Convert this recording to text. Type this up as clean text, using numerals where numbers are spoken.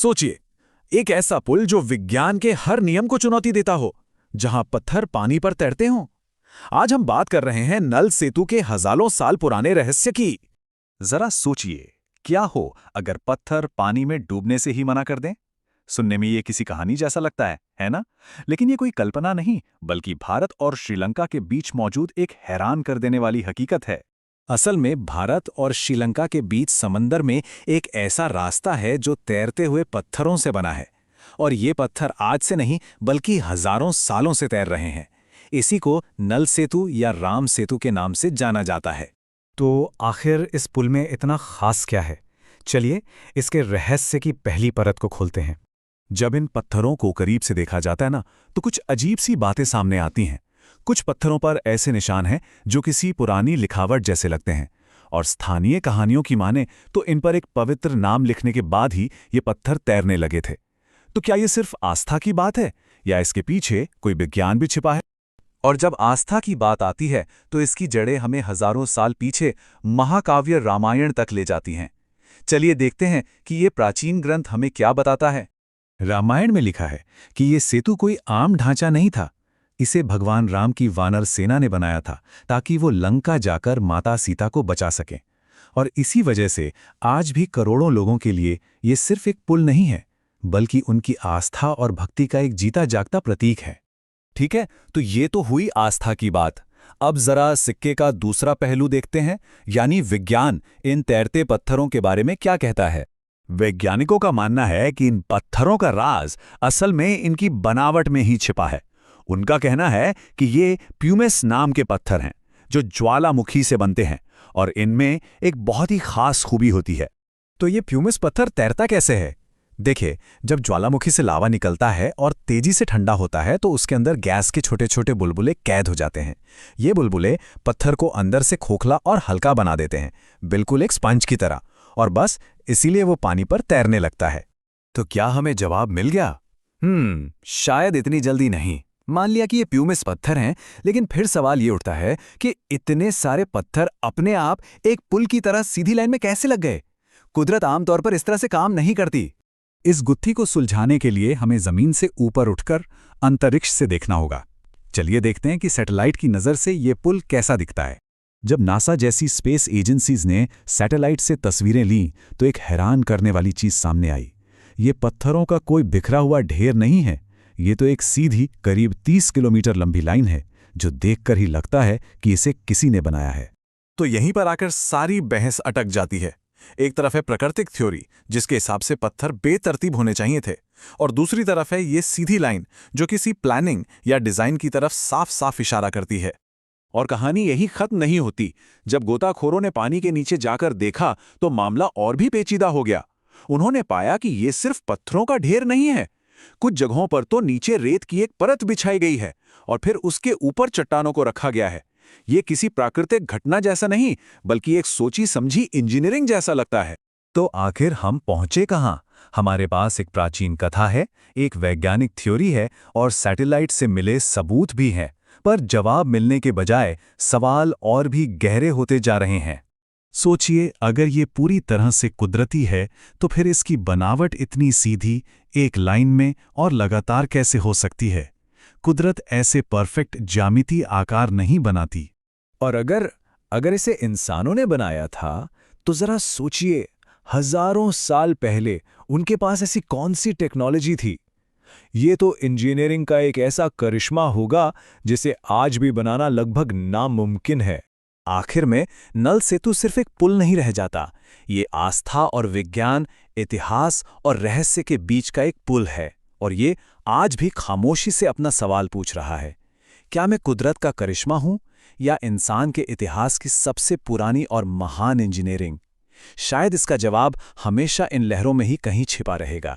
सोचिए, एक ऐसा पुल जो विज्ञान के हर नियम को चुनौती देता हो, जहां पत्थर पानी पर तैरते हों। आज हम बात कर रहे हैं नल सेतु के हजारों साल पुराने रहस्य की। जरा सोचिए, क्या हो अगर पत्थर पानी में डूबने से ही मना कर दें? सुनने में ये किसी कहानी जैसा लगता है ना? लेकिन ये कोई कल्पना नहीं, बल्कि भारत और श्रीलंका के बीच मौजूद एक हैरान कर देने वाली हकीकत है। असल में भारत और श्रीलंका के बीच समंदर में एक ऐसा रास्ता है जो तैरते हुए पत्थरों से बना है। और ये पत्थर आज से नहीं बल्कि हजारों सालों से तैर रहे हैं। इसी को नल सेतु या राम सेतु के नाम से जाना जाता है। तो आखिर इस पुल में इतना खास क्या है? चलिए इसके रहस्य की पहली परत को खोलते हैं। जब इन पत्थरों को करीब से देखा जाता है ना, तो कुछ अजीब सी बातें सामने आती हैं। कुछ पत्थरों पर ऐसे निशान हैं जो किसी पुरानी लिखावट जैसे लगते हैं, और स्थानीय कहानियों की माने तो इन पर एक पवित्र नाम लिखने के बाद ही ये पत्थर तैरने लगे थे। तो क्या ये सिर्फ आस्था की बात है, या इसके पीछे कोई विज्ञान भी छिपा है? और जब आस्था की बात आती है तो इसकी जड़ें हमें हजारों साल पीछे महाकाव्य रामायण तक ले जाती हैं। चलिए देखते हैं कि ये प्राचीन ग्रंथ हमें क्या बताता है। रामायण में लिखा है कि ये सेतु कोई आम ढांचा नहीं था। इसे भगवान राम की वानर सेना ने बनाया था ताकि वो लंका जाकर माता सीता को बचा सकें। और इसी वजह से आज भी करोड़ों लोगों के लिए ये सिर्फ एक पुल नहीं है, बल्कि उनकी आस्था और भक्ति का एक जीता जागता प्रतीक है। ठीक है, तो ये तो हुई आस्था की बात। अब जरा सिक्के का दूसरा पहलू देखते हैं, यानी विज्ञान इन तैरते पत्थरों के बारे में क्या कहता है। वैज्ञानिकों का मानना है कि इन पत्थरों का राज असल में इनकी बनावट में ही छिपा है। उनका कहना है कि ये प्यूमिस नाम के पत्थर हैं जो ज्वालामुखी से बनते हैं, और इनमें एक बहुत ही खास खूबी होती है। तो ये प्यूमिस पत्थर तैरता कैसे है? देखिए, जब ज्वालामुखी से लावा निकलता है और तेजी से ठंडा होता है तो उसके अंदर गैस के छोटे छोटे बुलबुले कैद हो जाते हैं। ये बुलबुले पत्थर को अंदर से खोखला और हल्का बना देते हैं, बिल्कुल एक स्पंज की तरह, और बस इसीलिए वो पानी पर तैरने लगता है। तो क्या हमें जवाब मिल गया? शायद इतनी जल्दी नहीं। मान लिया कि ये प्यूमिस पत्थर हैं, लेकिन फिर सवाल ये उठता है कि इतने सारे पत्थर अपने आप एक पुल की तरह सीधी लाइन में कैसे लग गए? कुदरत आमतौर पर इस तरह से काम नहीं करती। इस गुत्थी को सुलझाने के लिए हमें जमीन से ऊपर उठकर अंतरिक्ष से देखना होगा। चलिए देखते हैं कि सैटेलाइट की नज़र से ये पुल कैसा दिखता है। जब नासा जैसी स्पेस एजेंसीज ने सैटेलाइट से तस्वीरें लीं तो एक हैरान करने वाली चीज़ सामने आई। ये पत्थरों का कोई बिखरा हुआ ढेर नहीं है, ये तो एक सीधी करीब 30 किलोमीटर लंबी लाइन है जो देखकर ही लगता है कि इसे किसी ने बनाया है। तो यहीं पर आकर सारी बहस अटक जाती है। एक तरफ है प्राकृतिक थ्योरी जिसके हिसाब से पत्थर बेतरतीब होने चाहिए थे, और दूसरी तरफ है ये सीधी लाइन जो किसी प्लानिंग या डिजाइन की तरफ साफ साफ इशारा करती है। और कहानी यही खत्म नहीं होती। जब गोताखोरों ने पानी के नीचे जाकर देखा तो मामला और भी पेचीदा हो गया। उन्होंने पाया कि ये सिर्फ पत्थरों का ढेर नहीं है, कुछ जगहों पर तो नीचे रेत की एक परत बिछाई गई है और फिर उसके ऊपर चट्टानों को रखा गया है। ये किसी प्राकृतिक घटना जैसा नहीं, बल्कि एक सोची समझी इंजीनियरिंग जैसा लगता है। तो आखिर हम पहुंचे कहां? हमारे पास एक प्राचीन कथा है, एक वैज्ञानिक थ्योरी है और सैटेलाइट से मिले सबूत भी हैं, पर जवाब मिलने के बजाय सवाल और भी गहरे होते जा रहे हैं। सोचिए, अगर ये पूरी तरह से कुदरती है तो फिर इसकी बनावट इतनी सीधी एक लाइन में और लगातार कैसे हो सकती है? कुदरत ऐसे परफेक्ट ज्यामिति आकार नहीं बनाती। और अगर इसे इंसानों ने बनाया था तो जरा सोचिए, हजारों साल पहले उनके पास ऐसी कौन सी टेक्नोलॉजी थी? ये तो इंजीनियरिंग का एक ऐसा करिश्मा होगा जिसे आज भी बनाना लगभग नामुमकिन है। आखिर में नल सेतु सिर्फ एक पुल नहीं रह जाता, ये आस्था और विज्ञान, इतिहास और रहस्य के बीच का एक पुल है, और ये आज भी खामोशी से अपना सवाल पूछ रहा है, क्या मैं कुदरत का करिश्मा हूं या इंसान के इतिहास की सबसे पुरानी और महान इंजीनियरिंग? शायद इसका जवाब हमेशा इन लहरों में ही कहीं छिपा रहेगा।